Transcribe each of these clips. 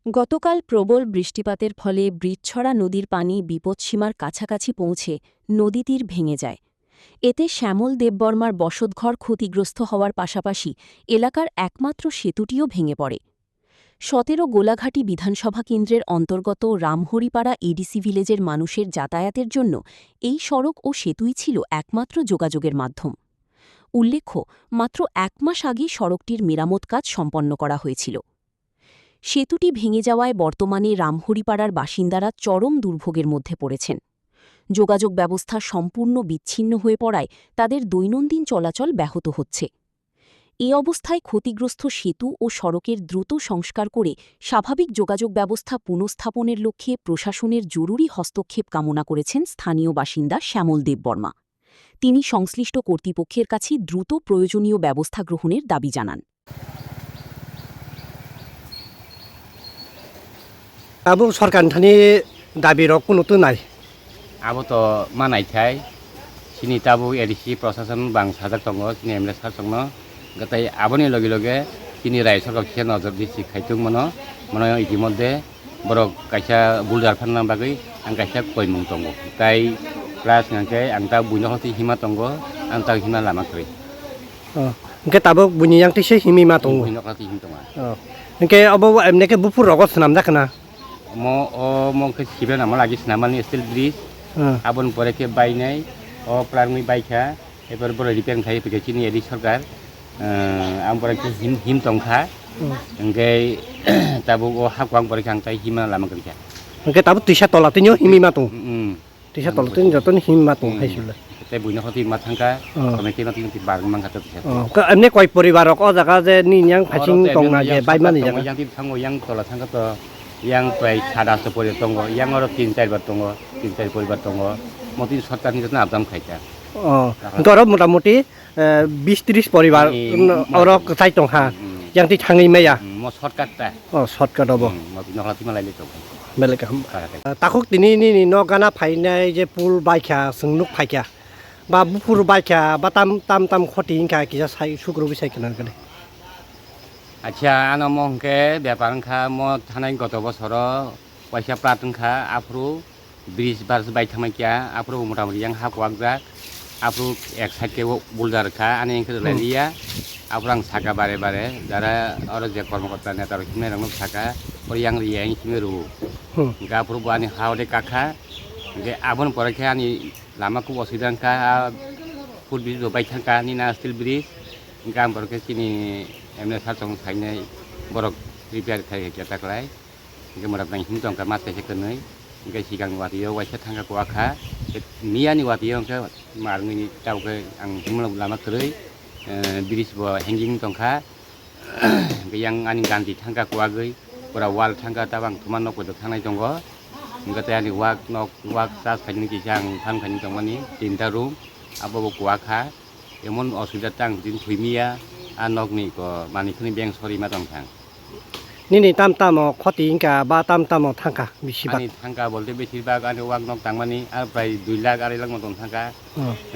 গতকাল প্রবল বৃষ্টিপাতের ফলে বৃচ্ছড়া নদীর পানি বিপৎসীমার কাছাকাছি পৌঁছে নদীতীর ভেঙে যায়। এতে শ্যামল দেববর্মার বসতঘর ক্ষতিগ্রস্ত হওয়ার পাশাপাশি এলাকার একমাত্র সেতুটিও ভেঙে পড়ে। ১৭ গোলাঘাটি বিধানসভা কেন্দ্রের অন্তর্গত রামহরিপাড়া এডিসি ভিলেজের মানুষের যাতায়াতের জন্য এই সড়ক ও সেতুই ছিল একমাত্র যোগাযোগের মাধ্যম। উল্লেখ্য, মাত্র ১ মাস আগে সড়কটির মেরামত কাজ সম্পন্ন করা হয়েছিল। সেতুটি ভেঙে যাওয়ায় বর্তমানে রামহরিপাড়ার বাসিন্দারা চরম দুর্ভোগের মধ্যে পড়েছেন। যোগাযোগ ব্যবস্থা সম্পূর্ণ বিচ্ছিন্ন হয়ে পড়ায় তাদের দৈনন্দিন চলাচল ব্যাহত হচ্ছে। এ অবস্থায় ক্ষতিগ্রস্ত সেতু ও সড়কের দ্রুত সংস্কার করে স্বাভাবিক যোগাযোগ ব্যবস্থা পুনঃস্থাপনের লক্ষ্যে প্রশাসনের জরুরি হস্তক্ষেপ কামনা করেছেন স্থানীয় বাসিন্দা শ্যামল দেববর্মা। তিনি সংশ্লিষ্ট কর্তৃপক্ষের কাছে দ্রুত প্রয়োজনীয় ব্যবস্থা গ্রহণের দাবি জানান। আবু সরকারनि দাবি রক কোনো তো নাই। Abo to manaikai sini tabu edisi prosesan bang sadak tongo sini emles har songno gatai aboni logi loge sini rai sorok khe nojor disi khaitung mono itimodde borok kaisa buldar phanna bagui ang kaisa koimung tongo tai plus ngake ang ta buino hoti hima tongo ang ta hima lama kri Engke tabuk bunyi yang tise himi ma tongo buino hoti him tonga engke abo emneke bupur rogot senam dakna mo ke sibe nama lagi senamani steel bridge abon pore ke bainai o planmi baikha ebar bor repair khai peke chini edi sarkar am pore ke him tongkha engke tabu o hakwang pore kang tai hima lama kerja engke tabu tisa tolatinyo himi ma tong tisa tolatin joton him ma tong haisula te buino hoti mathangka komiti nati bar mangka to tisa ka emne koi poribarok o jaga je ni yang phaching tongna je baimani jaga yang ti thango yang tola thangka to yang pai sada so pore tongo yang oro 3-4 bar tongo 3-4 poribar tongo moti sarkar ni jotna abdam khaita goro motamoti 20-30 poribar oro sai tongha yang ti thangi meya mo sarkar ta shortcut obo moti noklati malai le to beleka takuk tini ni no gana phainai je pul baikha sungnuk phaikha ba bupur baikha ba tam khoti ingka kisa sai sukru bisai kenan kane Acha ano mongke beparangkha mo thanai goto bosoro paisa pratungkha apru bridge bars bai thamakya apru motamoti yang hakwakjak apru ek side ke boulder kha ani engke lalia aprang saka bare dara oro je kormokorta netar himne rang saka or yang riya himru ga apru bani haude kakha ge abon pore kha ani lama ku osidangkha foot bridge bai thangka ni na steel bridge gam pore sini emne sartong thainai borok repair khai jata klai ge morak nang him tong ka mat kaise kenai ge sigang watiyo waisa thangka ko akha miani watiyo ke marngi tau ke ang himlong lama krei bridge bo hanging tongkha ge yang ani ganti thangka ko agei pura wall thangka tabang thuman nok ko thangnai tongo ngate ani wak sas khani ki sang thang khani tongmani tinta room abo ko akha emon osubida tang din thuimia anok ni ko mani khni beng sori ma tong thang ni tam khoti ingka ba tam thangka bisiba ani thangka bolte beshirbag ani wak nok tangmani ar prai 2 lakh ari lakh moton thangka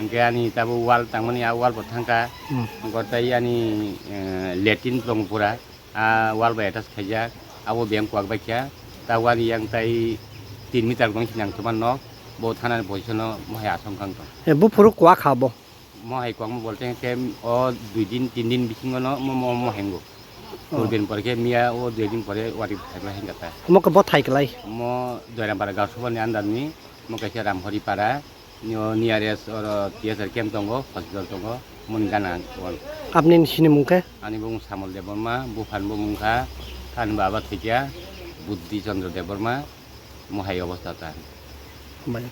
engke ani tabu wall tangmani a wall bo thangka gortai ani letin plong pura a wall ba attach khaijak abo beng kwak baikya tawani yang tai 3 meter gong sinang thuman nok bo thanan boisono mohya asongkang to bupuru kwa khabo mohai kwang mo bolte ke o 2 din 3 din bisingono mo hengo urben porke mia o 2 din pore wari thaiba hengata mo ko bo thaiklai mo doirambara gausubani andani mo kaisa ramhoripara nearest or TSR camp tongo hospital tongo mungana apni sini mungke ani bung Samol Deborma bufan mungka kan baba thikya Buddhi Chandra Deborma mohai obostha ta baik